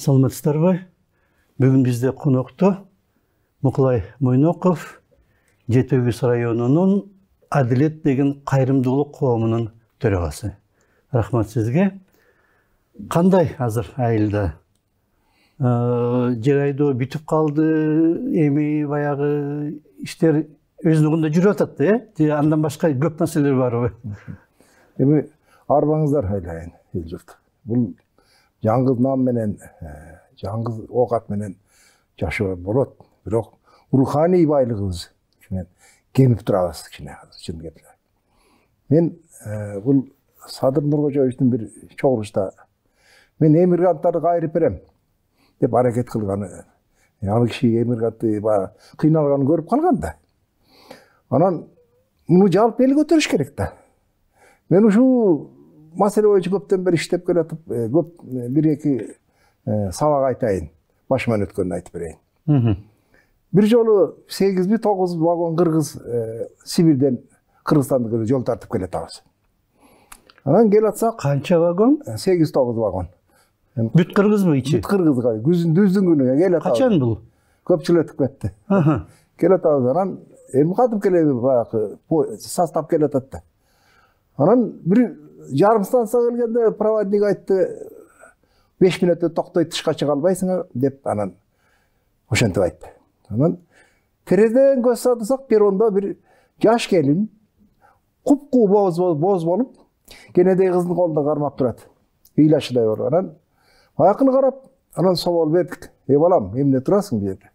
Саламатсыздарбы? Бүгін бізде қонақта Мұқылай Мойнақов, Жетөбүс районунун Адилет деген кайрымдуулук коомунун төрагасы. Рахмат сизге. Кандай азыр айылда? Жарайдо бүтүп калды, эми баягы иштер өзүнүн жүрүп атат да, андан башка көп нерселер барбы? Эми арбаңыздар айлайын эл журт. Бул жаңгыз нам менен, жаңгыз оокат менен жашоо болот. Бирок руханий байлыгыбыз кемип турабыз кичине азыр чын кеп. Мен бул Садыр Нуркожоевдун бир чогулушта мен эмирганттарды кайрып берем деп аракет кылганы. Ал киши эмиргатты кыйналганын көрүп калган да. Анан муну жалп эл көтөрүш керек да. Мен ушул маселе боюнча көптөн бери иштеп келатып, көп бир-эки сабак айтайын. Башыман өткөнүн айтып берейин. Bir жолу 8-9 вагон кыргыз Сибирден Кыргызстанга жол тартып келатабыз. Анан кел атсак, канча вагон? 8-9 вагон. Бүт кыргызбы ичи? Бүт кыргызга, күздүн күнүгө кел атабыз. Качан бул? Көп жыл өтүп кетти. Кел атабыз, анан эми катып келеби баягы состав кел атат да. Анан бир жарым станцияга келгенде проводник айтты, 5 мүнөттө токтой тышка чыга албайсыңар деп анан ошентип айтты. Анан терезеден көз салсак, перронда бир жаш келин купкуу боз болуп, кенедей кыздын колунда кармап турат. Ыйлашыдай болуп. Анан аякын карап, анан собол бердик. Балам, эмне турасың бу жерде?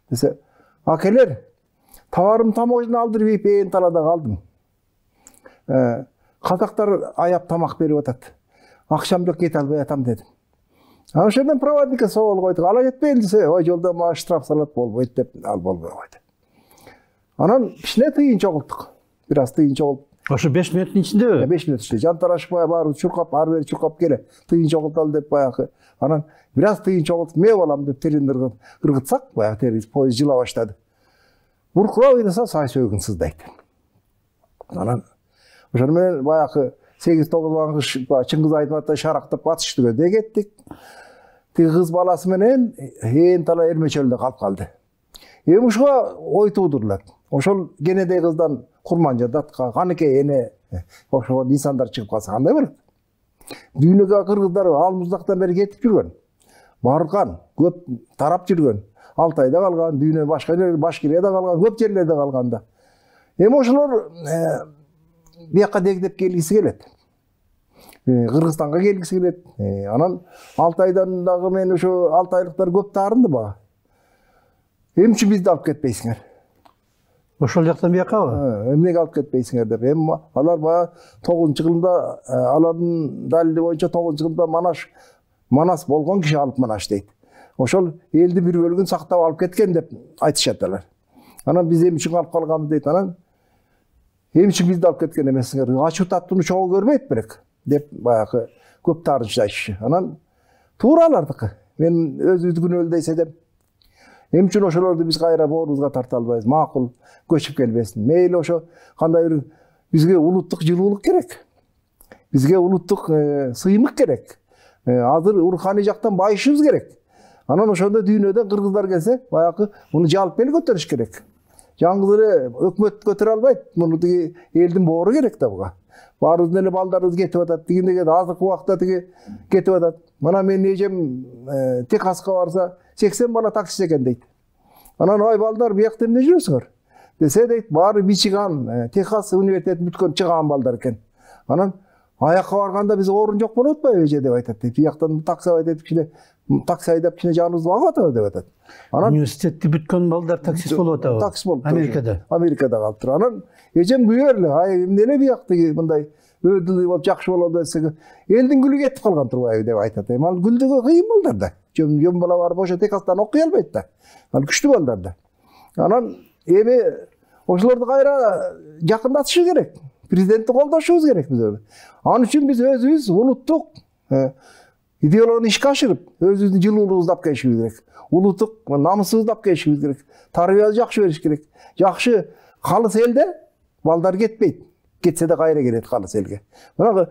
Десе, акелер, товарым таможня алдырып, ээн талада калдым. Казактар аяп тамак берип атат. Акчам жок, кете албай атам дедим. Анан ошондон проводникке собол койдук. Ала жетпейин десе, ой жолдо мага штраф салат болбойт деп, ал болбой койду. Анан кичине тыйын чогулттук. Бир аз тыйын чогулуп. Ошо 5 мүнөттүн ичинде? 5 мүнөт ичинде. Жантарашпай баары чуркап, ары бери чуркап келе. Тыйын чогулталы деп баягы. Анан бир аз тыйын чогултуп, ме балам деп терин кыргытсак, баягы терин поезд жыла баштады. Буркура ыйласа сай сөөгүн сыздайт. Анан ошону менен баягы 8-9 вагон Чыңгыз Айдыбаттай шарактап батыш түгөдө кеттик. Тиги кыз баласы менен ээн тала Эрмечөлдө калып калды. Эми ушуга ой туудурулат. Ошол кенедей кыздан Курманжа датка, каныке эне ошого инсандар чыгып калса кандай болот? Дүйнөгө кыргыздар ал муздактан бери кетип жүргөн. Барган, көп тарап жүргөн. Алтайда калган, дүйнө башка жерлерде, Башкирияда калган, көп жерлерде калган да. Эми ошолор бияка дегдеп келгиси келет. Кыргызстанга келгиси келет. Анан Алтайдан дагы мен ошо алтайлыктар көп таарынды бага. Эмне үчүн бизди алып кетпейсиңер? Ошол жактан биякабы? Эмнеге алып кетпейсиңер деп. Эми алар бага 9-жылында алардын далили боюнча 9-жылында Манас болгон киши алып Манаш дейт. Ошол элди бир бөлүгүн сактап алып кеткен деп айтышат алар. Анан биз эмне үчүн алып калганбыз дейт. Анан эмне үчүн бизди алып кеткен эмессиңер? Ачуу таттууну чогуу көрбөйт белек деп баягы көп таарынча айтышчу. Анан туура алардыкы. Мен өзүбүздү күнөөлдөй эсептеп, эмне үчүн ошолорду биз кайра боорубузга тарта албайбыз? Макул көчүп келбесин. Мейли ошо кандай бир бизге улуттук жылуулук керек. Бизге улуттук сыймык керек. Азыр руханий жактан байышыбыз керек. Анан ошондо дүйнөдөн кыргыздар келсе, баягы муну жалп эл көтөрүш керек. Жаңгыз эле өкмөт көтөрө албайт. Муну тиги элдин боору керек да буга. Баарыбыздын эле балдарыбыз кетип атат. Тигиндеги азыркы убакта тиги кетип атат. Мына менин эжем Техаска барса 80 бала таксист экен дейт. Анан ой балдар биякта эмне жүрөсүңөр? Десе дейт, баары Мичиган, Техас университетин бүткөн чыган балдар экен. Анан аякка барганда биз орун жок болуп атпайбы эже деп айтат дейт. Бияктан такси айдап кичине такси айдап кичине жаныбызды багып атабыз деп атат. Анан университетти бүткөн балдар таксист болуп атабы? Таксист болуп Америкада. Америкада калып тур. Анан эжем күйөр эле, ай эмне эле бияктыгы мындай өдүлүү болуп жакшы болот десе, элдин гүлү кетип калган турбайбы деп айтат. Эми ал гүлдөгө кыйын балдар да. Жөн бала барып ошо Техастан окуй албайт да. Ал күчтүү балдар да. Анан эми ошолорду кайра жакындатышы керек. Президентти колдошубуз керек биз. Ал үчүн биз өзүбүз улуттук идеологияны ишке ашырып, өзүбүздүн жылуулугубузду алып келишибиз керек. Улуттук намысыбызды алып келишибиз керек. Тарбиябызды жакшы бериш керек. Жакшы калыс элде балдар кетпейт. Кетсе де кайра келет калыс элге. Мына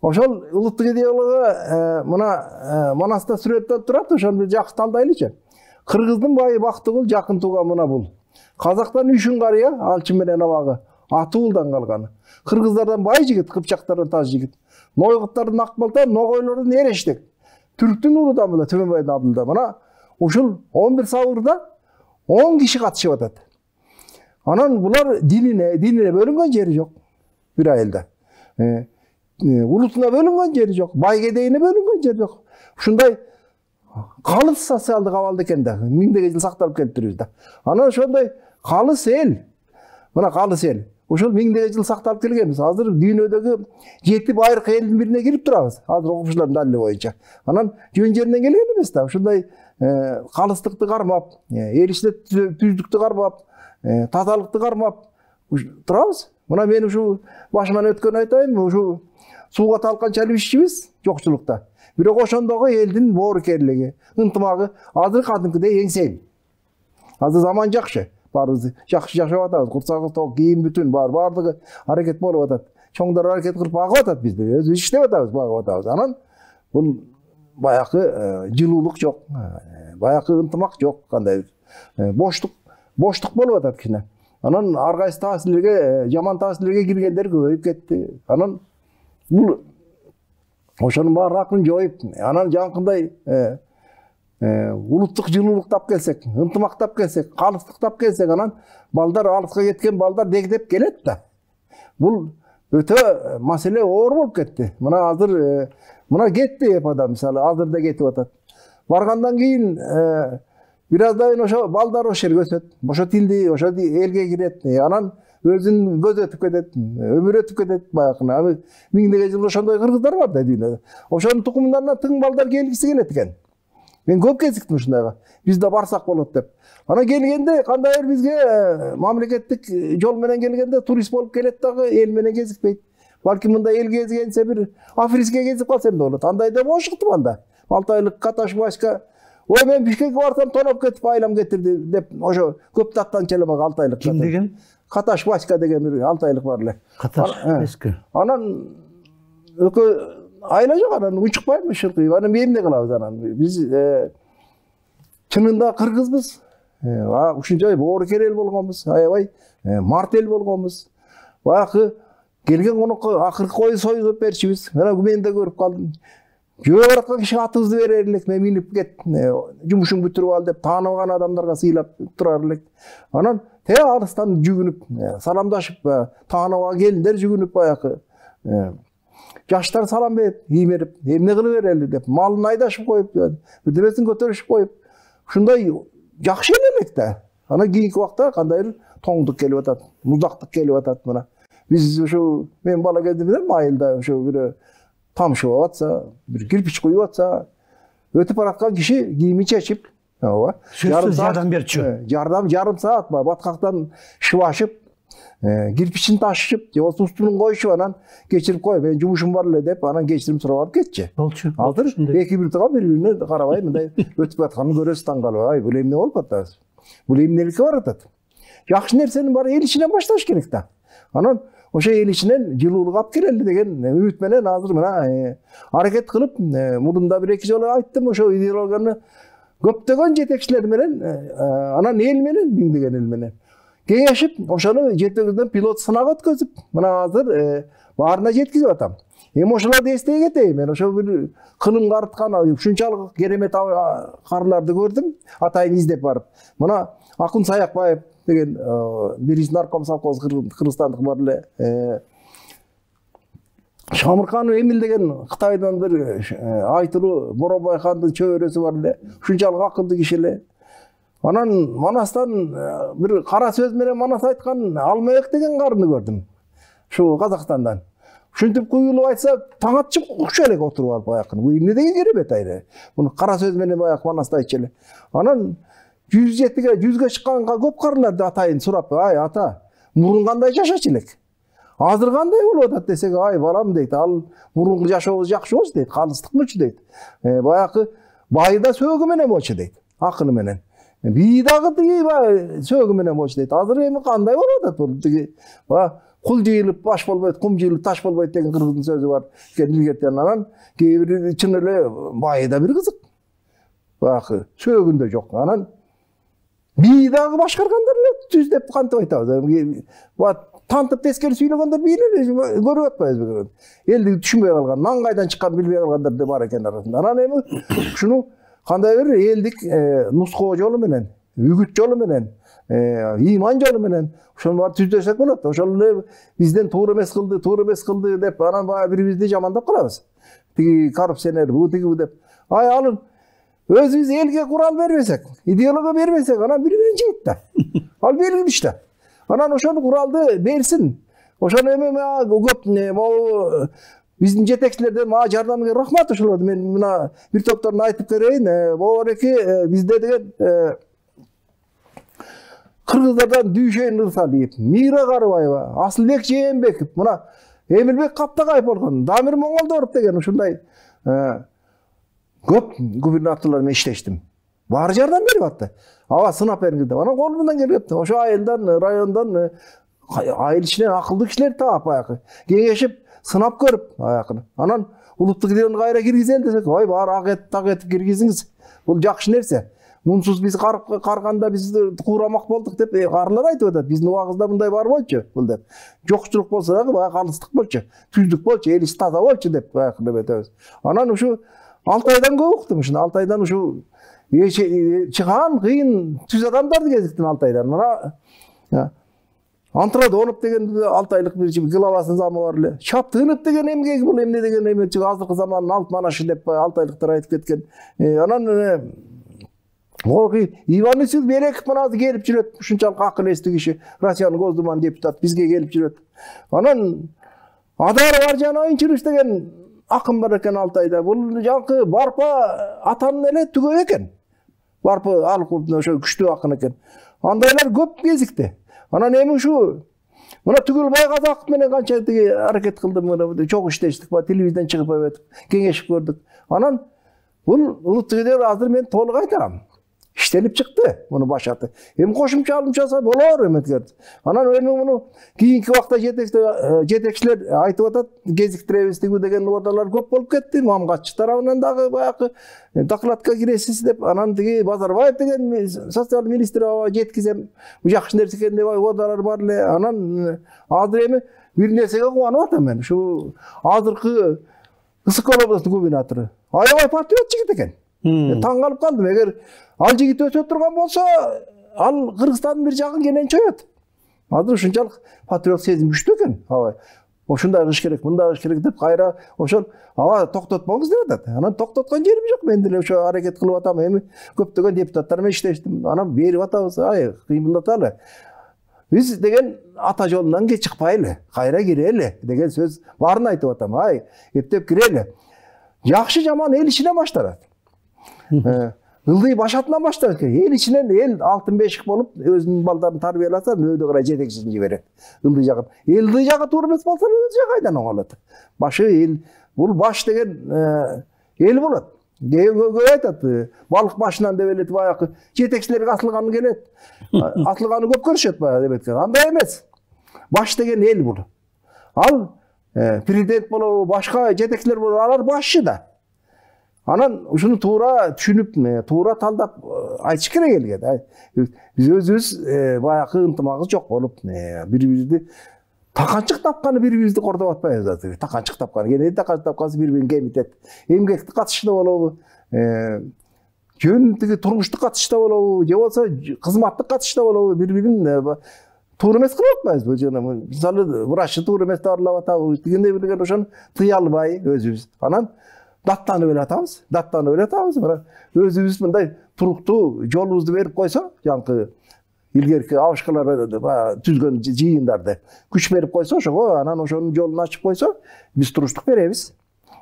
Ошол улуттук идеология мына Манаста сүрөттөлүп турат, ошону бир жакшы талдайлычы. Кыргыздын байы Бактыгул жакын тууган мына бул. Казактан Үшүн карыя, Алчын менен Абагы, Атуулдан калганы. Кыргыздардан бай жигит, Кыпчактардан таз жигит. Нойгуттардын Акбалта, Ногойлордун Эрештек. Түрктүн улудан мына Төмөнбайдын Абдылда. Мына ушул 11 сабырда 10 киши катышып атат. Анан булар динине бөлүнгөн жери жок. Bir айылда. Улутуна бөлүнгөн жери жок. Байгедейине бөлүнгөн жери жок. Ушундай калыс социалдык абалда экен да. Миңдеген жыл сакталып келиптирбиз да. Анан ошондой калыс эл. Мына калыс эл. Ошол миңдеген жыл сакталып келгенбиз. Азыр дүйнөдөгү 7 байыркы элдин бирине кирип турабыз. Азыр окуучулардын далили боюнча. Анан жөн жеринен келген эмес да. Ушундай калыстыкты кармап, эл ичинде түздүктү кармап, тазалыкты кармап турабыз. Мына мен ушу башыман өткөн айтайын, ушу сууга талкан чалбишчибиз жокчулукта. Бирок ошондогу элдин боорукерлиги, ынтымагы азыр кадимкидей эңсейм. Азыр заман жакшы. Баарыбыз жакшы жашап атабыз. Курсагыбыз ток, кийим бүтүн баардыгы аракет болуп атат. Чоңдор аракет кылып багып атат бизди. Өзүбүз иштеп атабыз, багып атабыз. Анан бул баягы жылуулук жок. Баягы ынтымак жок, кандай боштук болуп атат кичине. Анан ар кайсы таасирлерге, жаман таасирлерге киргендер көбөйүп кетти. Анан бул ошонун баарын жоюп, анан жанкындай улуттук жылуулук тап келсек, ынтымак тап келсек, калыстык тап келсек, анан балдар алыска кеткен балдар дегдеп келет да. Бул өтө маселе оор болуп кетти. Мына азыр мына кетти эпада мисалы, азыр да кетип атат. Баргандан кийин бир аздан ошо балдар ошо жерге өсөт. Ошо тилди, ошо элге кирет. Анан өзүн көз өтүп кетет, өмүр өтүп кетет баягы. Миңдеген жыл ошондой кыргыздар бар да дүйнөдө. Ошонун тукумундарынан тың балдар келгиси келет экен. Мен көп кезиктим ушундайга. Биз да барсак болот деп. Анан келгенде кандайдыр бизге мамлекеттик жол менен келгенде турист болуп келет дагы эл менен кезикпейт. Балки мындай эл кезгенсе бир Африкке кезип калса эмне болот? Андай да болушукту анда. Алтайлык Каташ Васька ой мен Бишкекке барсам тоноп кетип айлам кетирди деп ошо көп таттан челемак Алтайлык. Ким деген? Каташ Васька деген бир Алтайлык бар эле. Каташ Васька. Анан өкө айла жок, анан учукпайбы шыркый. Анан эмне кылабыз анан? Биз чынында кыргызбыз. Ушунча боорукер эл болгонбуз, аябай март эл болгонбуз. Баягы келген конокко акыркы кой союзуп берчүбүз. Мен да көрүп калдым. Жөө бараткан кишиге атыбызды берер элек, мен минип кет, жумушуң бүтүрүп ал деп тааныбаган адамдарга сыйлап турар элек. Анан алыстан жүгүнүп, саламдашып, тааныбаган келиндер жүгүнүп баягы жаштар салам берип, иймерип, эмне кылып берели деп, малын айдашып коюп, бирдемесин көтөрүшүп коюп, ушундай жакшы элек да. Анан кийинки убакта кандайдыр тоңдук келип атат, муздактык келип атат мына. Биз ушу мен бала кезимде майылда ушу бир тамшып атса, бир кирпич куюп атса, өтүп бараткан киши кийимин чечип, жардам берчү. Жарым саат баткактан шыбашып, кирпичин ташышып, же болбосо устунун коюшуп, анан кечирип кой, мен жумушум бар эле деп, анан кечирим сурап алып кетчү. Болчу. Азыр эки бир тууган бири-бирине карабай мындай өтүп атканын көрөсүз, таң калып, ай бул эмне болуп атат? Бул эмнеликке барып атат? Жакшы нерсенин баары эл ичинен башташ керек да. Анан ошо эл ичинен жылуулук алып келели деген үмүт менен азыр мына аракет кылып, мурунда бир эки жолу айттым, ошо идеологияны көптөгөн жетекчилер менен, анан эл менен, миңдеген эл менен кеңешип, ошону жетегизден пилот сынак өткөзүп, мына азыр баарына жеткизип атам. Эми ошолорду эстей кетейин, мен ошо бир кылым карыткан, ушунчалык керемет карларды көрдүм, атайын издеп барып. Мына Акын Саякбаев деген биринчи нарком совхоз кыргызстандык бар эле. Шамырканов Эмил деген Кытайдан бир айтылуу Боробай хандын чөбөрөсү бар эле. Ушунчалык акылдуу киши эле. Анан Манастан бир кара сөз менен Манас айткан Алмаек деген карыны көрдүм. Ушу Казакстандан. Ушинтип куюлуп айтса, таң атчып укчу элек отуруп алып аякын. Бу эмне деген керемет айры. Муну кара сөз менен баягы Манас айтчу эле. Анан 107-ге 100-ге чыкканга көп карларды атайын сурап, ай ата, мурун кандай жашачу элек? Азыр кандай болуп атат десек, ай балам дейт, ал мурунку жашообуз жакшы болчу дейт, калыстык болчу дейт. Баягы байда сөөгү менен болчу дейт, акыны менен. Би дагы тиги сөөгү менен болчу дейт. Азыр эми кандай болуп атат бул? Тиги Kul jıyılıp baş bolboyt, kum jıyılıp taş bolboyt деген kırgыздын sözü var. Ilgerten anан kээ biri чын эле байда bir kızık. Bakı söөгүндө жок. Анан бии дагы башкаргандар эле түз деп кантип айтабыз. Тантып тескери сүйлөгөндөр бийлер көрүп атпайбызбы? Элди түшүнбөй калган, нан кайдан чыкканын билбей калгандар да бар экен арасында. Анан эми ушуну кандай бир элдик нускоо жолу менен, үгүт жолу менен, иман жолу менен ошону баары түздөсөк болот. Ошол эле бизден туура эмес кылды деп анан баягы бири-бирибизди жамандап калабыз. Тиги коррупционер, бу тиги бу деп. Алын өзүбүз элге курал бербесек, идеология бербесек, анан бири-бирин жейт да. Ал белгилиш да. Анан ошону куралды берсин. Ошону эми көп могу биздин жетекчилерден мага жардам берген рахмат ошолорду. Мен мына бир топторун айтып берейин. Боореки бизде деген кыргыздардан Дүйшен Нурсалиев, Мира Карыбаева, Асылбек Жээнбеков, мына Эмилбек Каптагаев болгон, Дамир Моңолдоров деген ушундай көп губернаторлор менен иштештим. Баары жардам берип атты. Аба сынап бериңиз деп. Анан колунан келип, ошо айылдан, райондан айыл ичинен акылдуу кишилер таап баягы кеңешип, сынап көрүп аякын. Анан улуттук идеяны кайра киргизели десек, ой баары ак этип киргизиңиз. Бул жакшы нерсе. Мунсуз биз карганда биз куурамак болдук деп каарылар айтып атат. Биздин убагыбызда мындай бар болчу бул деп. Жокчулук болсо дагы баягы алыстык болчу, түздүк болчу, эл ич таза болчу деп баягы деп айтабыз. Анан ушу 6 айдан көп уктум. Ушуну 6 айдан ушу чыган кыйын түз адамдарды кезиктим 6 айдан. Мына Антрадонов деген 6 айлык бир главасынын замы бар эле. Чаптынов деген эмгеги бул эмне деген эме азыркы замандын алып манашы деп 6 айлыктар айтып кеткен. Анан Иван Исаев Береков мына келип жүрөт. Ушунчалык акыл эстүү киши, Россиянын Госдуманын депутаты бизге келип жүрөт. Анан Адар Баржан Чырыш деген акын бар экен 6 айда. Бул жалкы Барпа атанын эле түгөй экен. Барпа алкулдун ошо күчтүү акын экен. Андайлар көп кезикти. Анан эми ушу мына Түгүлбай Казаков менен канча тиги аракет кылдым, мына чогуу иштештик, телевизордон чыгып өтүп, кеңешип көрдүк. Анан бул улуттук идея азыр мен толук айтам. İşlenip çıktı bunu başlattı. Hem koşumça alımçasa bolor emetkер. Анан эми муну кийинки убакта жетекчилер айтып атат, кезиктиребиз деген убадалар көп болуп кетти. Мамгатчы тарабынан дагы баягы докладка киресиз деп, анан тиги Базарбаев деген социал министр жеткизем, жакшы нерсе экен деп убадалар бар эле. Анан азыр эми бир нерсеге кубанып атам мен. Ушу азыркы Ысык областын губернатору аябай патриот жигит экен. Таң калып калдым. Эгер ал жигит өсө турган болсо, ал Кыргызстандын бир жагын кенен чоет. Азыр ушунчалык патриот сезим күчтүү экен. Аба ошундай кылыш керек, мындай кылыш керек деп кайра ошол аба токтотпоңуз деп атат. Анан токтоткон жерим жок. Мен деле ошо аракет кылып атам. Эми көптөгөн депутаттар менен иштештим. Анан берип атабыз. Кыймылдаталы. Биз деген ата жолунан чыкпайлы, кайра кирели деген сөз барын айтып атам. Эптеп кирели. Жакшы жаман эл ичинен башталат. Ылдый башатынан башталат. Эл ичинен эл алтын бешик болуп, өзүнүн балдарын тарбияласа, өйдө карай жетекчисин жиберет. Ылдый жагы. Элдий жагы туура эмес болсо, өз жагы кайдан оңолот. Башы эл, бул баш деген эл болот. Көп айтат, балык башынан деп эле баягы жетекчилерге асылганы келет. Асылганы көп көрүшөт баягы деп эткен. Андай эмес. Баш деген эл бул. Ал президент болобу, башка жетекчилер болобу, алар башчы да. Анан ушуну туура түшүнүп, туура талдап айтыш керек элге. Биз өзүбүз баягы ынтымагыбыз жок болуп, бири-бирибизди таканчык тапканы бири-бирибизди кордоп атпайбыз азыр. Таканчык тапканы, кенеди таканчык тапкансы бири-бирин кемитет. Эмгекти катышында болобу, жөн тиги турмуштук катышта болобу, же болсо кызматтык катышта болобу, бири-бирин туура эмес кылып атпайбызбы? Жана мисалы врачты туура эмес дарылап атабыз, дегендей билген ошону тыя албай өзүбүз. Анан даттанып эле атабыз. Мына өзүбүз мындай туруктуу жолубузду берип койсо, жанкы илгерки абышкалар түзгөн жыйындарды күч берип койсо, ошого анан ошонун жолун ачып койсо, биз туруштук беребиз.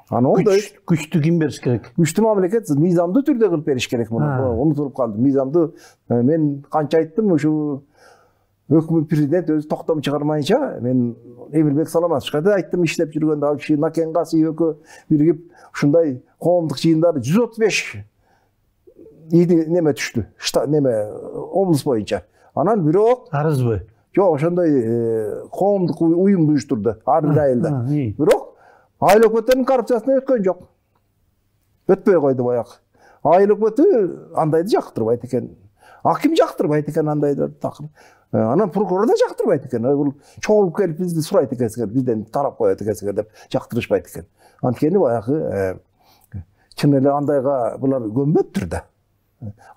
Анан ондой күчтү ким бериш керек? Күчтүү мамлекет мыйзамдуу түрдө кылып бериш керек. Муну унутулуп калды. Мыйзамдуу мен канча айттым, ушу өкмөт президент өзү токтом чыгармайынча, мен Эмилбек Саламатовичке да айттым, иштеп жүргөндө ал киши Накен Касыев экөө биригип ушундай коомдук жыйындар 135 неме түштү. Неме облус боюнча. Анан бирок арызбы? Жок, ошондой коомдук уюм уюштурду ар бир айылда. Бирок айыл өкмөттөрүнүн коррупциясына өткөн жок. Өтпөй койду баягы. Айыл өкмөтү андайды жактырбайт экен. Аким жактырбайт экен андайды такыр. Анан прокурор да жактырбайт экен. Бул чогулуп келип бизди сурайт экенсиңер, бизден тарап коет экенсиңер деп жактырышпайт экен. Анткени баягы чын эле андайга булар көнбөптүр да.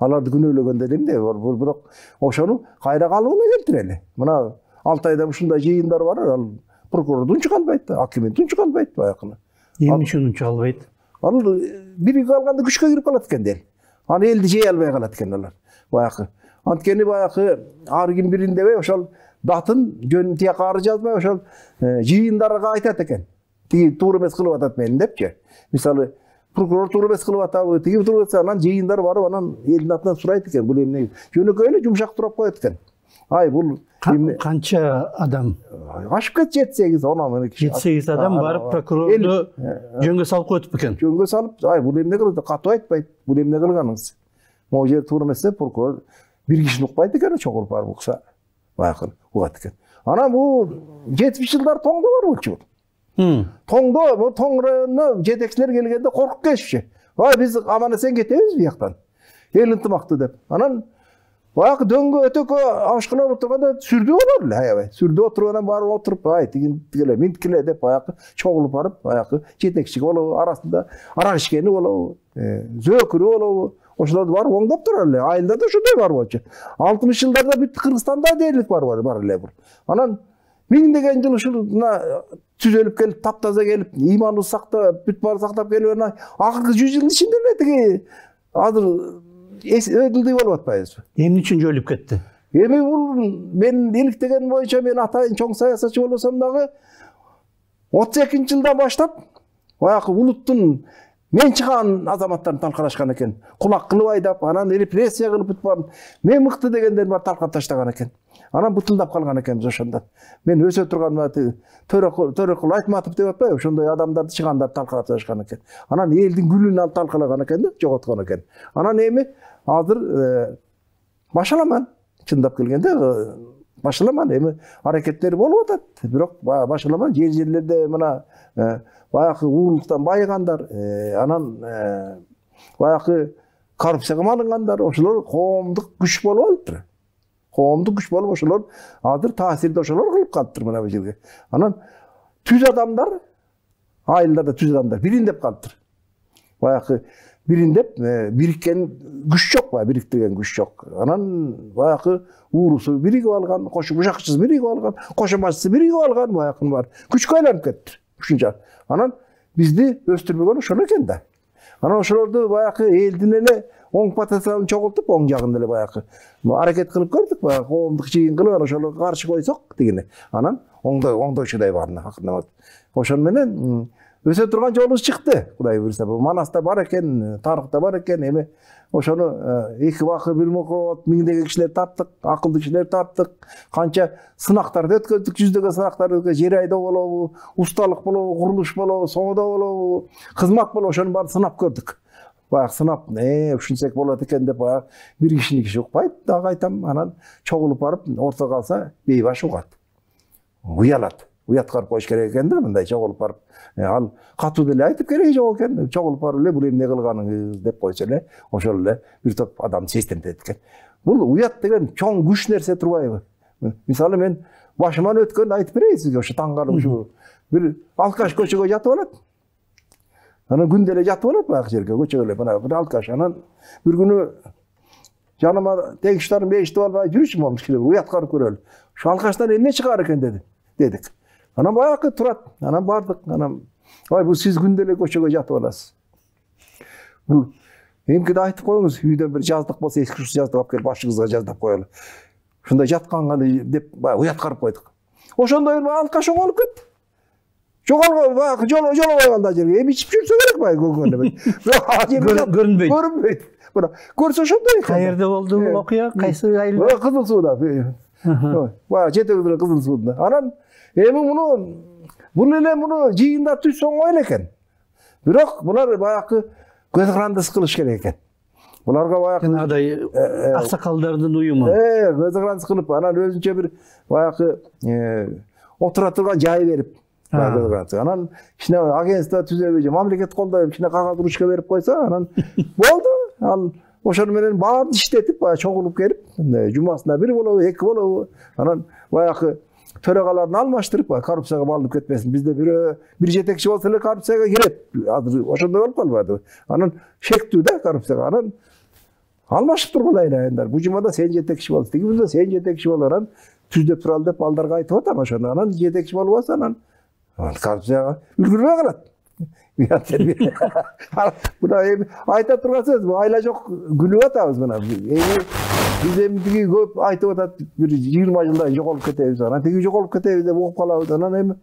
Аларды күнөөлөгөндө эмне бар, бирок ошону кайра калыбына келтирели. Мына Алтайда ушундай жыйындар бар, ал прокурор унчу калбайт, аким унчу калбайт баягы. Эмне үчүн унчу калбайт? Ал бириги алганда күчкө кирип калат экен дел. Аны элди жей албай калат экен алар. Баягы. Анткени баягы ар ким бирин дебей ошол датын жөн тияка ары жазбай ошол жыйындарга айтат экен. Тиги туура эмес кылып атат мени депчи. Мисалы прокурор туура эмес кылып атабы, тиги туура эмес, анан жыйындар барып анан элдин атынан сурайт экен. Бул эмне? Жөнөкөй эле жумшак турап коет экен. Ай бул канча адам? Ашып кетти 7-8, 10 киши. 7-8 адам барып прокурорду жөнгө салып коюп экен. Жөнгө салып, ай бул эмне кылды? Катуу айтпайт. Бул эмне кылганыңыз? Могу жер туура эмес деп прокурор бир кишини укпайт экен, чогулуп барып укса, баягы угат экен. Анан бул 70-жылдар тоңдо бар болчу. Тоңдо, бул тоң районуна жетекчилер келгенде коркуп келишчи. Ай биз аман эсен кетебиз бияктан. Эл ынтымактуу деп. Анан баягы дөңгө өтөккө ашкылап отурганда сүрдүү болор эле аябай. Сүрдүү отургандан барып отуруп, ай тигиле минткиле деп баягы чогулуп барып, баягы жетекчи болобу, арасында арак ичкени болобу, зөөкүрү болобу, ошолорду барып оңдоп турар эле. Айылда да ошондой бар болчу. 60-жылдарда бүт Кыргызстанда дээрлик бар эле бул. Анан миңдеген жыл ушуна түзөлүп келип, таптаза келип, иманды сактап, бүт баары сактап келип, акыркы 100 жылдын ичинде эле тиги азыр өдүлдүй болуп атпайбызбы? Эмне үчүн жөлүп кетти? Эми бул мен иликтеген боюнча мен атайын чоң саясатчы болсом дагы 32-жылдан баштап баягы улуттун мен чыган азаматтарын талкалашкан экен. Кулак кылып айдап, анан репрессия кылып бүт баарын мен мыкты дегендер бар талкап таштаган экен. Анан бутулдап калган экенбиз ошондон. Мен өсө турган Төрөкул Айтматов деп атпайбы, ошондой адамдарды чыгандар талкалап таштаган экен. Анан элдин гүлүн алып талкалаган экен да, жоготкон экен. Анан эми азыр башаламан, чындап келгенде башаламан эми аракеттери болуп атат. Бирок башаламан жерлерде мына баягы уулуктан байыгандар, анан баягы коррупцияга малынгандар, ошолор коомдук күч болуп алыптыр. Коомдук күч болуп ошолор азыр таасирди ошолор кылып калыптыр мына бул жерге. Анан түз адамдар, айылдарда түз адамдар бириндеп калыптыр. Баягы бириндеп бириккен күч жок, бириктирген күч жок. Анан баягы уурусу биригип алган, бушакчысы биригип алган, кошомачысы биригип алган, баягы бар. Күчкө айланып кетти. Ушунча. Анан бизди өстүрбөгөн ошол экен да. Анан ошолорду баягы элдин эле оң потенциалын чогултуп, оң жагын эле баягы аракет кылып көрдүк, баягы коомдук жыйын кылып, ошолорго каршы койсок дегене. Анан оңдойчудай баарына акырын. Ошон менен өсө турган жолубуз чыкты. Кудай буйрса, Манаста бар экен, Тарыкта бар экен. Эми ошону эки бакыр бир мокот миңдеген кишилер тарттык, акылдуу кишилер тарттык. Канча сынактарды өткөздүк, жүздөгөн сынактарды өткөздүк. Жер айдоо болобу, усталык болобу, курулуш болобу, соода болобу, кызмат болобу, ошону баарын сынап көрдүк. Баягы сынап, ушунчек болот экен деп баягы бир кишини киши укпайт, дагы айтам. Анан чогулуп барып ортого калса, бейбаш угат. Уялат. Уяткарып коюш керек экен да, мындай чогулуп барып. Ал катуу деле айтып кереги жок экен. Чогулуп барып эле бул эмне кылганыңыз деп койсо эле, ошол эле бир топ адам сездирет экен. Бул уят деген чоң күч нерсе турбайбы? Мисалы мен башыман өткөн айтып берейин сизге, ошо таң калып ушу бир алкаш көчөгө жатып алат. Анан күндө эле жатып алат баягы жерге, көчөгө эле мына бир алкаш. Анан бир күнү жаныма тегиштарын бейиштип албай жүрүчү момуш килеп уяткарып көрөлү. Ошо алкаштан эмне чыгаар экен дедик. Анан баягы турат. Анан бардык. Анан ай бул сиз күндө эле көчөгө жатып аласыз. Бул эмкиде айтып коюңуз, үйдөн бир жаздык болсо эски жаздык алып келип башыңызга жаздап коелу. Ушундай жатканга деп баягы уяткарып койдук. Ошондой алкаш оңолуп кетти. Жоголго баягы жолобой калды жерге. Эми ичип жүрсө керек баягы көнгөндө. Көрүнбөйт. Көрүнбөйт. Бирок көрсө ошондой экен. Каерде болду бул окуя? Кайсы айылда? Кызыл Сууда. Баягы жетегиде Кызыл Сууда. Анан эми бул эле жыйында түзсө оңой эле экен. Бирок булар баягы көз карандысы кылыш керек экен. Bularga bayağı Жанагыдай аксакалдардын уюму. Кызыграныс кылып, анан өзүнчө бир баягы отура турган жай берип, анан кичине агентство түзөбү же мамлекет колдоп кичине кагаз урушка берип койсо, анан болду. Ал ошону менен баарын иштетип, баягы чогулуп келип, жумасына бир болобу, эки болобу, анан баягы төрагаларын алмаштырып, коррупцияга малынып кетпесин. Бизде бир жетекчи болсо эле коррупцияга кирет. Азыр ошондой болуп калбады. Анан шектүү да коррупцияга. Анан алмашып тургула айндар. Бу жумада сен жетекчи бол, тиги бunda сен жетекчи бол, анан түздөп туралы деп балдарга айтып атам ошону. Анан жетекчи болуп алса, анан коррупцияга үлгүрбөй калат. Мына эми айта турган сөз, айла жок күлүп атабыз мына. Биз эми тиги көп айтып атат, бир 20 жылдан жоголуп кетебиз. Анан тиги жоголуп кетебиз деп угуп калабыз. Анан эми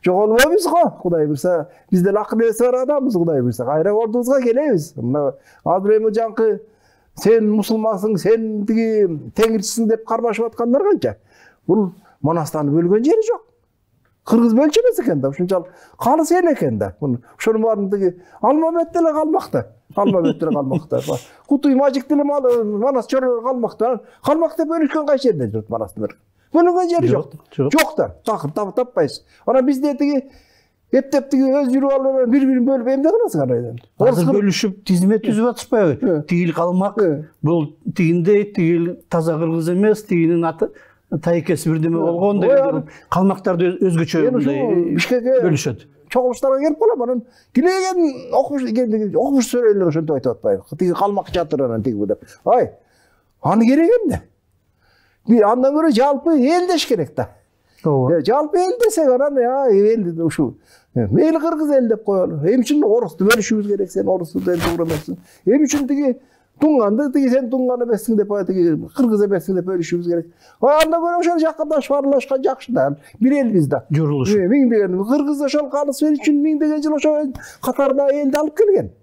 жоголбойбуз го, Кудай буйрса. Бизде акыл эси бар адамбыз, Кудай буйрса. Кайра ордубузга келебиз. Мына азыр эми жанкы сен мусулмансың, сен тиги теңирчисиң деп кармашып аткандар канча. Бул Манастан бөлгөн жери жок. Кыргыз бөлчү эмес экен да, ушунчалык калыс эл экен да. Ошонун баарын тиги Алмабет деле калмакта. Алмабет деле калмакта. Кутуй Мажик деле Манас чору калмакта. Калмак деп бөлүшкөн кайсы жерде журт Манастын бөлүп. Бөлүнгөн жери жок. Жок да. Такыр таппайсыз. Анан бизде тиги эптеп тиги өз жүрүп алып бири-бирин бөлүп эмне кыласың анайдан? Азыр бөлүшүп тизме түзүп атышпайбы? Тигил калмак, бул тигинде тигил таза кыргыз эмес, тигинин аты тайкеси бирдеме болгон деген калмактарды өзгөчө бөлүшөт. Чогулуштарга келип калам, анан килеген окумуш сөйлөйлөр ошентип айтып атпайбы? Тиги калмак жатыр анан тиги бу деп. Ай, аны керек эмне? Бир андан көрө жалпы эл деш керек да. Жалпы эл десек анан эл ушу мейли кыргыз эл деп коелу. Эми үчүн орусту бөлүшүбүз керек, сен орусту эл туура эмессиң. Эми үчүн тиги Тунганды тиги сен тунган эмессиң деп тиги кыргыз эмессиң деп бөлүшүбүз керек. Андан көрө ошол жакындашып аралашкан жакшы да. Бир элбиз да. Журулуш. Миңдеген кыргыз ошол калыс үчүн миңдеген жыл ошол катарына элди алып келген.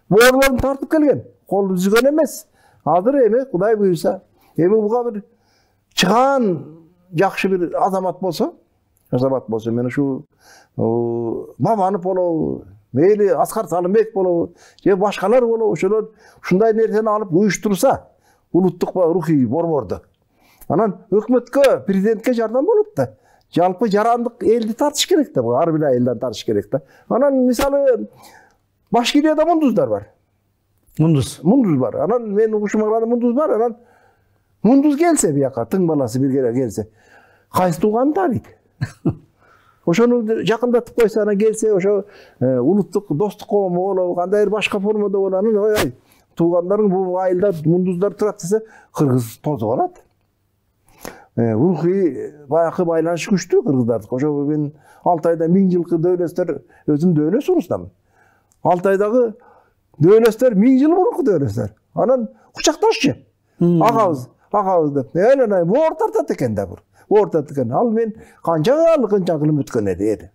Боорлорун тартып келген. Кол үзгөн эмес. Азыр эми Кудай буйрса, эми буга бир чыгаан жакшы бир азамат болсо, мен ушу Маманов болобу, мейли Аскар Салымбек болобу, же башкалар болобу, ошолор ушундай нерсени алып уюштурса, улуттук рухий борборду. Анан өкмөткө, президентке жардам болот да. Жалпы жарандык элди тартыш керек да, ар бир элден тартыш керек да. Анан мисалы Башкирияда мундуздар бар. Мундуз бар. Анан мен угушумага мундуз бар, анан мундуз келсе бияка, тың баласы бир келсе, кайсы тууганын тааныйт. Ошону жакындатып койсо, анан келсе, ошо улуттук достук коому болобу, кандайдыр башка формада болобу, анан ой, туугандарың бул айылда мундуздар турат десе, кыргыз тозуп алат. Рухий баягы байланыш күчтүү кыргыздардык. Ошо мен Алтайда 1000 жылкы дөөлөстөр, өзүм дөөлөс урустамын. Алтайдагы дөөлөстөр 1000 жыл мурунку дөөлөстөр. Анан кучакташчы. Агабыз деп. Эле боор тартат экен да бур. Ал мен канча кылым өткөн эди.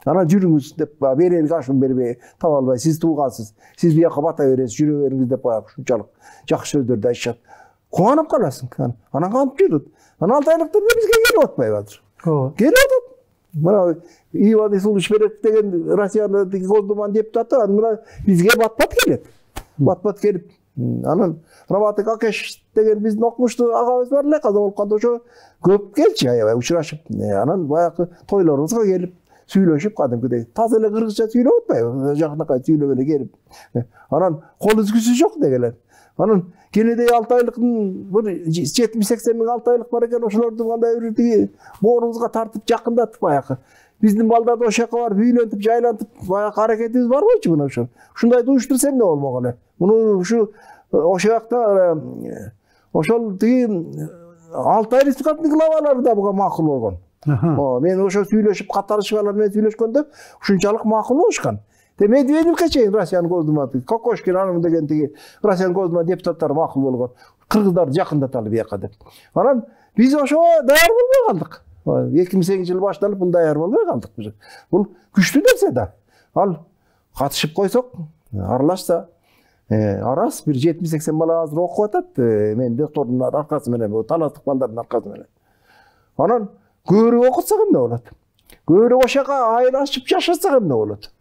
Анан жүрүңүз деп берели кашым бербей, таба албай, сиз туугансыз. Сиз бияка бата бересиз, жүрө бериңиз деп баягы ушунчалык жакшы сөздөрдү айтышат. Кубанып каласың. Анан кантип жүрөт? Анан алтайлыктар бизге келип атпайбы азыр? Келип атат. Мына Иван Исулишберек деген Россияны Госдуманын депутаты, мына бизге бат-бат келип. Анан Раматык Акеш деген биздин окумуштуу агабыз бар эле, каза болуп ошо көп келчи, аябай учурашып. Анан баягы тойлорубузга келип, сүйлөшүп кадимкидей. Таза эле кыргызча сүйлөп атпайбы? Жакынакай сүйлөгөнө келип. Анан кол үзгүсү жок дегелер. Анан кенедей Алтайлыктын бир 70-80 миң Алтайлык бар экен, ошолорду кандай бир тиги боорубузга тартып жакындатып баягы. Биздин балдарды ошол жака барып үйлөнтүп, жайлантып, баягы аракетибиз бар болчу мына ошо. Ушундайды уюштурса эмне болмок эле? Муну ушу ошол жакта ошол тиги Алтай Республикасынын главалары да буга макул болгон. Мен ошо сүйлөшүп, катарышкандар менен сүйлөшкөндө ушунчалык макул болушкан. Медведевке чейин Россиянын Госдумасы, Кокошкин анын деген тиги Россиянын Госдума депутаттары макул болгон. Кыргыздарды жакындаталы бияка деп. Анан биз ошо даяр болбой калдык. 2008-жыл башталып бул даяр болбой калдык биз. Бул күчтүү нерсе да. Ал катышып койсок, аралашса, арас бир 70-80 бала азыр окуп атат. Мен доктордун аркасы менен, таластык балдардын аркасы менен. Анан көбүрөөк окутсак эмне болот? Көбүрөөк ошака айлашып жашасак эмне болот?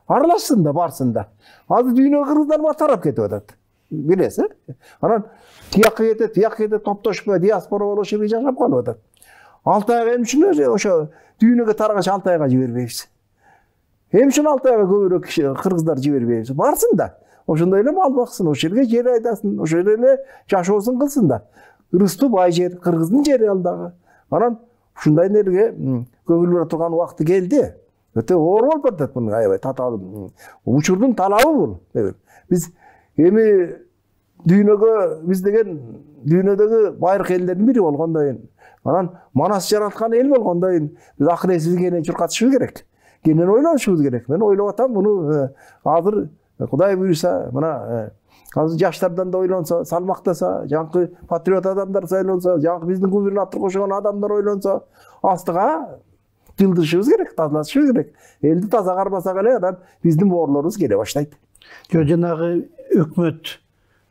Аралашсын да, барсын да. Азыр дүйнөгө кыргыздар бар тарап кетип атат. bilesiz. Anan tiyakka kete toptoşup diaspora boluşup жашап калып атат. 6 ayga emçinler oşo düýnüge targaç 6 ayga jiberbeýiz. Hemşin 6 ayga köpürök kişi kırgızlar jiberbeýiz. Barsın da. Oşonda ele mal baksın, o şerge yer aydasın, o şerge ele jaşoosун kılsın da. Rıstı bay jer, kırgızdın jeri aldağı. Anan şunday nerge köpürlere turgan wagty geldi. Öte oor bolup atat bunu aябай tatалы. Учурдун талабı bul. Biz эми düýnöge biz degen düýnödegi bayrak ellerden biri bolgondaýyn. Anan Manas jaratkан el bolgondaýyn biz ahiresiz gene çurkatışybız gerek. Genen oýlanışybız gerek. Men oýlap atam bunu hazır Kuday buyursa mına hazır yaşlardan da oýlansa, salmaktasa, jankı patriot adamlar saýlansa, jankı bizdin gubernator koşulan adamlar oýlansa, astyga dildişibиz gerek, tazlaşybız gerek. Eldi taza garbasak ele adan bizdin boorlarybız gele başlaýt. Jo janagı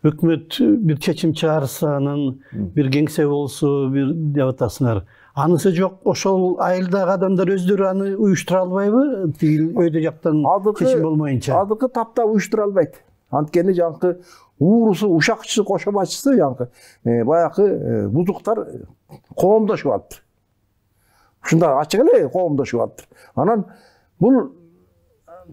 hökümet bir çeçim çağırsanın, bir gengse bolsu, bir debatasınlar. Anысы жок, ошол айылдагы адамдар өздөрү аны уюштура албайбы? Тигил өйдө жактан чечим болмоюнча. Азыркы тапта уюштура албайт. Анткени жанкы уурусу, ушакчысы, кошомачысы жанкы баягы бузуктар коомдошуп алыптыр. Ушундай ачык эле коомдошуп алыптыр. Анан бул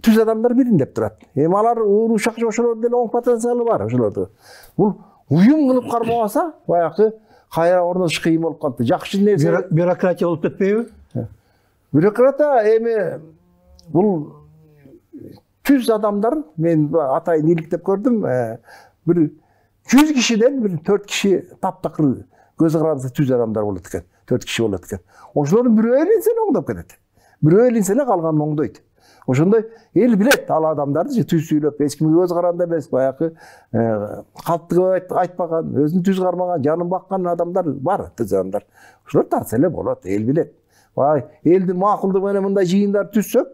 түз адамдар бирин деп турат. Эми алар ушакчы ошолор деле оң потенциалы бар ошолорду. Бул уюм кылып кармабаса, баягы кайра орношуш кыйын болуп калды. Жакшы нерсе бюрократия болуп кетпейби? Бюрократия эми бул түз адамдар, мен атайын иликтеп көрдүм, bir 100 kişiden bir 4 kişi taptakır gözü kararsa түз адамдар болот экен. 4 kişi болот экен. Ошолордун бирөө элинсени оңдоп кетет. Бирөө элинсени калганын оңдойт. Ошондой эл билет ал адамдарды түз сүйлөп, эч кимге көз каранды эмес, баягы калптыгып айтпаган, өзүн түз кармаган, жанын баккан адамдар бар, түз адамдар. Ошолор тарса эле болот, эл билет. Бай, элдин макулдугу менен мындай жыйындар түзсөк,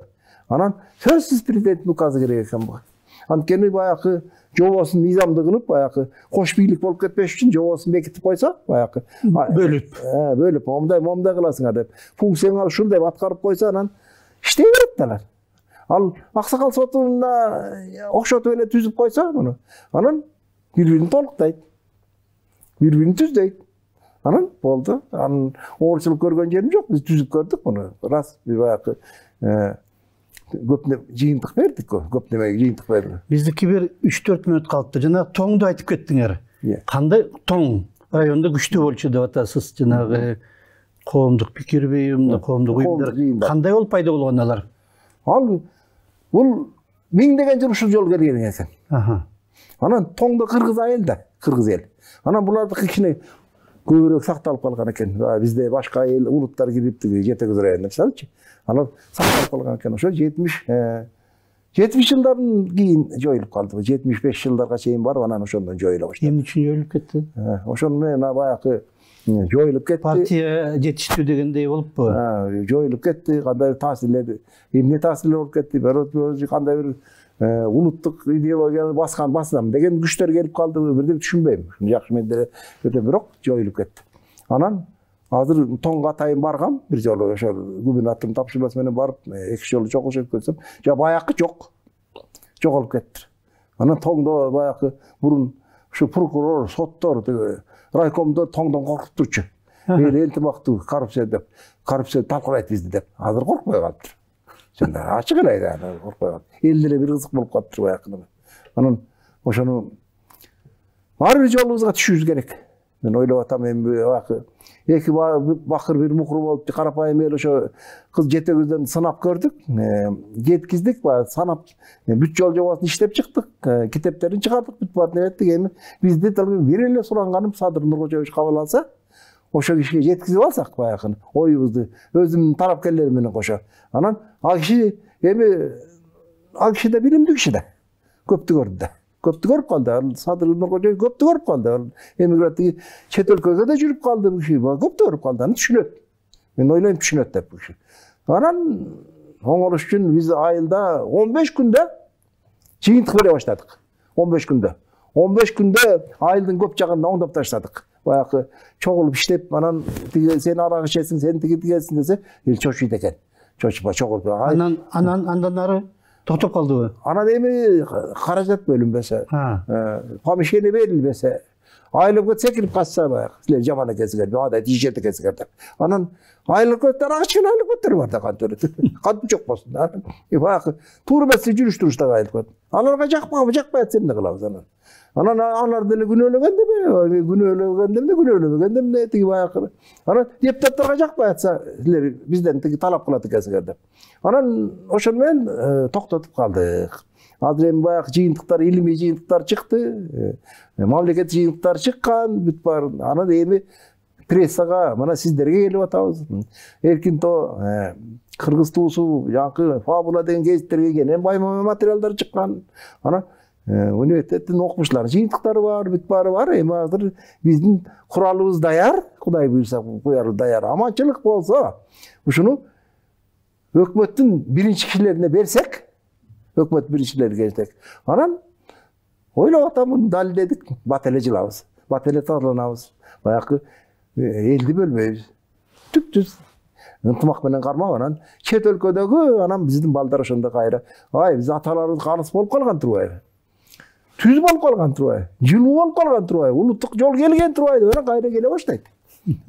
анан сөзсүз президенттин указы керек экен буга. Анткени баягы жобосун мыйзамдуу кылып, баягы кош бийлик болуп кетпеш үчүн жобосун бекитип койсо, баягы бөлүп, момдай кыласыңар деп, функцияңар ушул деп аткарып койсо, анан иштей берет алар. Ал аксакал сотуна окшотуп эле түзүп койсо муну, анан бири-бирин толуктайт. Бири-бирин түздөйт. Анан болду. Анан оорчулук көргөн жерим жок. Биз түзүп көрдүк муну. Рас, биз баягы көп жыйынтык бердик го. Көп немеге жыйынтык бердик. Биздики бир 3-4 мүнөт калыпты. Жана тоңду айтып кеттиңер. Кандай тоң районда күчтүү болчу деп атасыз. Жанагы коомдук пикир бейимди, коомдук уюмдар кандай болуп пайда болгон алар? Ал бул миңдеген жыл ушул жол келген экен. Анан тоңдо кыргыз айыл да, кыргыз эл. Анан буларды кичине көбүрөөк сакталып калган экен. Бизде башка эл, улуттар кирип жете көз районуна мисалчы. Анан сакталып калган экен. Ошо 70 жылдан кийин жоюлуп калды. 75 жылдарга чейин барып анан ошондон жоюла баштады. Эмне үчүн жоюлуп кетти? Ошону менен баягы жоюлуп кетти. Партия жетиштүү дегендей болуппу? Жоюлуп кетти. Кандай таасирлер, эмне таасирлер болуп кетти? Кандай бир улуттук идеологияны басам деген күчтөр келип калды, бирден түшүнбөйм. Жакшы мен деле өтө бирок жоюлуп кетти. Анан азыр тоңго атайын баргам, бир жолу ошол губернатордун тапшырмасы менен барып, 2 жолу чогулуп көрсөм, баягы жок. Жоголуп кетти. Анан тоңдо баягы бурун ушу прокурор, соттор, райкомдо тоңдон коркуп турчу. Эл элтимактуу коррупция деп, коррупция талкалайт бизди деп. Азыр коркпой калыптыр. Жана ачык эле айда коркпой калды. Эл деле бир кызык болуп калыптыр баягы. Анан ошону ар бир жолубузга түшүбүз керек. Мен ойлоп атам, эми баягы эки бакыр бир мукур болуп, карапайым эл ошо кыз жетегибизден сынап көрдүк, жеткиздик, санап бүт жол жобосын иштеп чыктык, китептерин чыгардык, бүт баарын эттик. Эми бизди бир эле суранганым Садыр Нуркожоевич кабыл алса, ошо кишиге жеткизип алсак баягы оюбузду өзүмдүн тарапкерлерим менен кошо. Анан ал киши эми ал киши да билимдүү киши да. Көптү көрдү да. Көптү көрүп калды. Садыр Нуркожоев көптү көрүп калды. Эмиграттыгы чет өлкөгө да жүрүп калды бул киши. Көптү көрүп калды. Аны түшүнөт. Мен ойлойм түшүнөт деп бул киши. Анан оңолуш үчүн биз айылда 15 күндө жыйынтык бере баштадык. 15 күндө. 15 күндө айылдын көп жагын оңдоп таштадык. Баягы чогулуп иштеп, анан сен арак ичесиң, сен тигесиң десе, эл чочуйт экен. Чочупа чогулуп. Андан ары Токтоп калдыбы? Анан эми каражат бөлүнбөсө, помещение берилбесе, айлыкка секирип катса баягы, силер жаман экенсиңер, бага тийишет экенсиңер деп. Анан айлык өттөр, ачкын айлык өттөр бар да кантөрөт. Кантип жок болсун. Баягы туура эмес жүрүш туруштагы айлык. Аларга жакпабы, жакпайт эмне кылабыз анан. Анан алар деле күнөөлөгөндө тиги баягы. Анан депутаттарга жакпай атса, силер бизден тиги талап кылат экенсиңер деп. Анан ошол менен токтотуп калдык. Азыр эми баягы жыйынтыктар, илимий жыйынтыктар чыкты, мамлекеттик жыйынтыктар чыккан, бүт бар. Анан эми прессага, мына сиздерге келип атабыз. Эркинто, Кыргыз туусу, жакы Фабула деген гезиттерге кенен байма материалдар чыккан. Анан университеттин окумуштар жыйынтыктары бар, бүт баары бар. Эми азыр биздин куралыбыз даяр, Кудай буйрса куяры даяр. Аманчылык болсо, ушуну өкмөттүн биринчи кишилерине берсек, өкмөт биринчилерге берсек, анан ойлоп атам, далилдедик, бат эле жылабыз, бат эле тазаланабыз. Баягы элди бөлбөйбүз. Түп-түз ынтымак менен кармап, анан чет өлкөдөгү, анан биздин балдар ошондо кайра, ай, биз аталарыбыз калыс болуп калган турбайбы? Түз болуп калган турбайбы? Жылуу болуп калган турбайбы? Улуттук жол келген турбайбы? Анан кайра келе баштайт.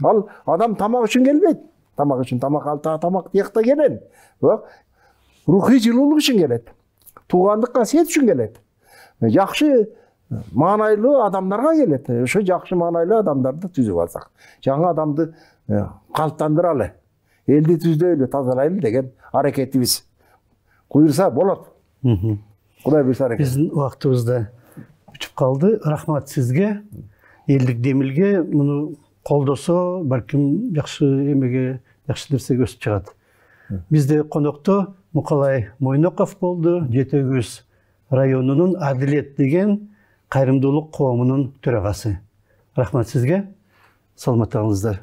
Ал адам тамак үчүн келбейт. Тамак үчүн тамак алта, тамак тиякта келен. Бирок рухий жылуулук үчүн келет. Туугандык касиет үчүн келет. Жакшы маанайлуу адамдарга келет. Ошо жакшы маанайлуу адамдарды түзүп алсак, жаңы адамды калыптандыралы, элди түздөйлү, тазалайлы деген аракетибиз куйурса болот. Кудай буйрса аракет. Биздин убактыбыз да бүтүп калды. Рахмат сизге. Элдик демилге муну колдосо, балким жакшы эмеге, жакшы нерсеге өсүп чыгат. Бизде конокто Мукалай Мойноков болду, Жети Өгүз районунун Адилет деген кайрымдуулук коомунун төрагасы. Рахмат сизге. Саламат болуңуздар.